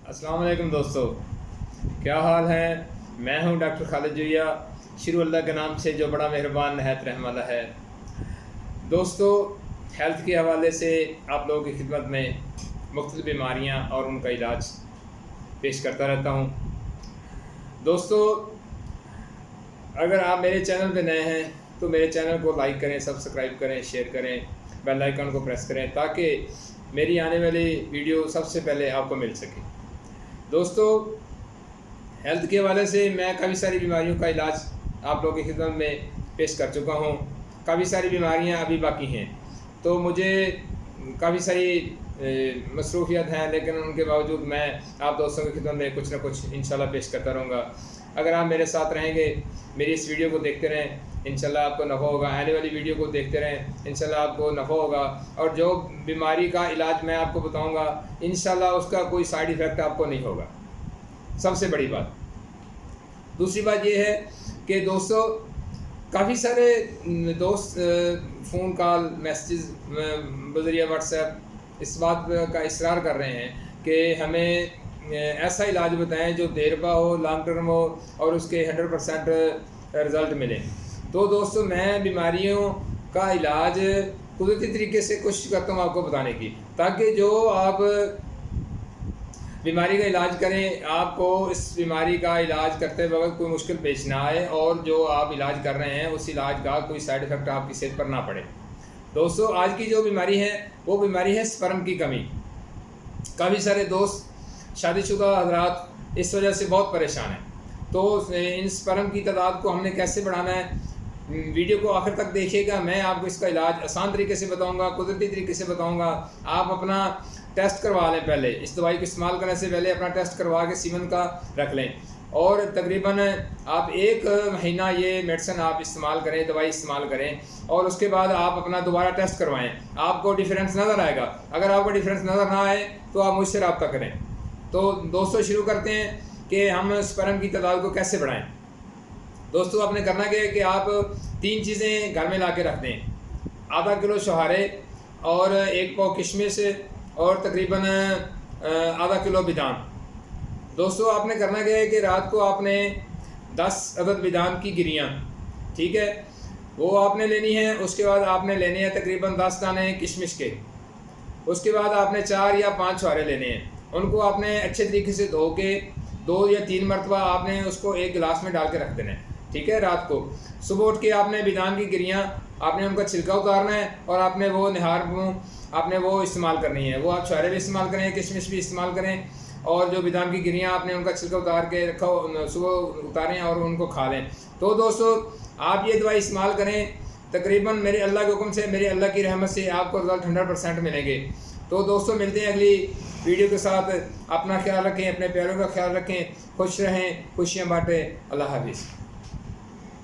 अस्सलाम वालेकुम दोस्तों, क्या हाल है। मैं हूं डॉक्टर खालिद जोया, शुरू अल्लाह के नाम से जो बड़ा मेहरबान नहायत रहम वाला है। दोस्तों, हेल्थ के हवाले से आप लोगों की खिदमत में मुख्तलिफ बीमारियां और उनका इलाज पेश करता रहता हूं। दोस्तों, अगर आप मेरे चैनल पे नए हैं तो मेरे चैनल को लाइक करें, सब्सक्राइब करें, शेयर करें, बेल आइकन को प्रेस करें ताकि मेरी आने वाली वीडियो सबसे पहले आपको मिल सके। दोस्तों, हेल्थ के हवाले से मैं काफ़ी सारी बीमारियों का इलाज आप लोगों की खिदमत में पेश कर चुका हूँ। काफ़ी सारी बीमारियाँ अभी बाकी हैं, तो मुझे काफ़ी सारी मसरूफियत हैं, लेकिन उनके बावजूद मैं आप दोस्तों की खिदमत में कुछ ना कुछ इंशाल्लाह पेश करता रहूँगा। अगर आप मेरे साथ रहेंगे, मेरी इस वीडियो को देखते रहें, इंशाल्लाह आपको नफ़ा होगा। आने वाली वीडियो को देखते रहें, इंशाल्लाह आपको नफ़ा होगा। और जो बीमारी का इलाज मैं आपको बताऊंगा, इंशाल्लाह उसका कोई साइड इफ़ेक्ट आपको नहीं होगा। सबसे बड़ी बात। दूसरी बात ये है कि दोस्तों, काफ़ी सारे दोस्त फ़ोन कॉल, मैसेज बज़रिया व्हाट्सएप इस बात का इसरार कर रहे हैं कि हमें ऐसा इलाज बताएं जो देरपा हो, लॉन्ग टर्म हो और उसके 100% रिज़ल्ट मिले। तो दोस्तों, मैं बीमारियों का इलाज कुदरती तरीके से कोशिश करता हूँ आपको बताने की, ताकि जो आप बीमारी का इलाज करें, आपको इस बीमारी का इलाज करते वक्त कोई मुश्किल पेश ना आए और जो आप इलाज कर रहे हैं उस इलाज का कोई साइड इफ़ेक्ट आपकी सेहत पर ना पड़े। दोस्तों, आज की जो बीमारी है वो बीमारी है स्पर्म की कमी। काफ़ी सारे दोस्त शादीशुदा हज़रात इस वजह से बहुत परेशान हैं। तो इन स्पर्म की तादाद को हमने कैसे बढ़ाना है, वीडियो को आखिर तक देखिएगा। मैं आपको इसका इलाज आसान तरीके से बताऊंगा, कुदरती तरीके से बताऊंगा। आप अपना टेस्ट करवा लें, पहले इस दवाई को इस्तेमाल करने से पहले अपना टेस्ट करवा के सीमन का रख लें, और तकरीबन आप 1 महीना ये मेडिसिन आप इस्तेमाल करें, दवाई इस्तेमाल करें, और उसके बाद आप अपना दोबारा टेस्ट करवाएं। आपको डिफरेंस नज़र आएगा। अगर आपको डिफरेंस नज़र ना आए तो आप मुझसे रब्ता करें। तो दोस्तों, शुरू करते हैं कि हम स्पर्म की तादाद को कैसे बढ़ाएं। दोस्तों, आपने करना क्या है कि आप 3 चीज़ें घर में ला के रख दें। आधा किलो शहारे और 1 पाव किशमिश और तकरीबन आधा किलो बादाम। दोस्तों, आपने करना क्या है कि रात को आपने 10 अदद बादाम की गिरियाँ, ठीक है, वो आपने लेनी है। उसके बाद आपने लेने हैं तकरीबन 10 दाने किशमिश के। उसके बाद आपने 4 या 5 छुहारे लेने हैं। उनको आपने अच्छे तरीके से धो के 2 या 3 मरतबा आपने उसको एक गिलास में डाल के रख देना है, ठीक है। रात को सुबह उठ के आपने बादाम की गिरियाँ, आपने उनका छिलका उतारना है और आपने वो निहार आपने वो इस्तेमाल करनी है। वो आप छुहारे भी इस्तेमाल करें, किशमिश भी इस्तेमाल करें, और जो बादाम की गिरियाँ आपने उनका छिलका उतार के रखा, सुबह उतारें और उनको खा लें। तो दोस्तों, आप ये दवाई इस्तेमाल करें, तकरीबन मेरे अल्लाह के हुक्म से, मेरे अल्लाह की रहमत से आपको रिजल्ट 100% मिलेंगे। तो दोस्तों, मिलते हैं अगली वीडियो के साथ। अपना ख्याल रखें, अपने प्यारों का ख्याल रखें, खुश रहें, खुशियाँ बांटें। अल्लाह हाफिज़।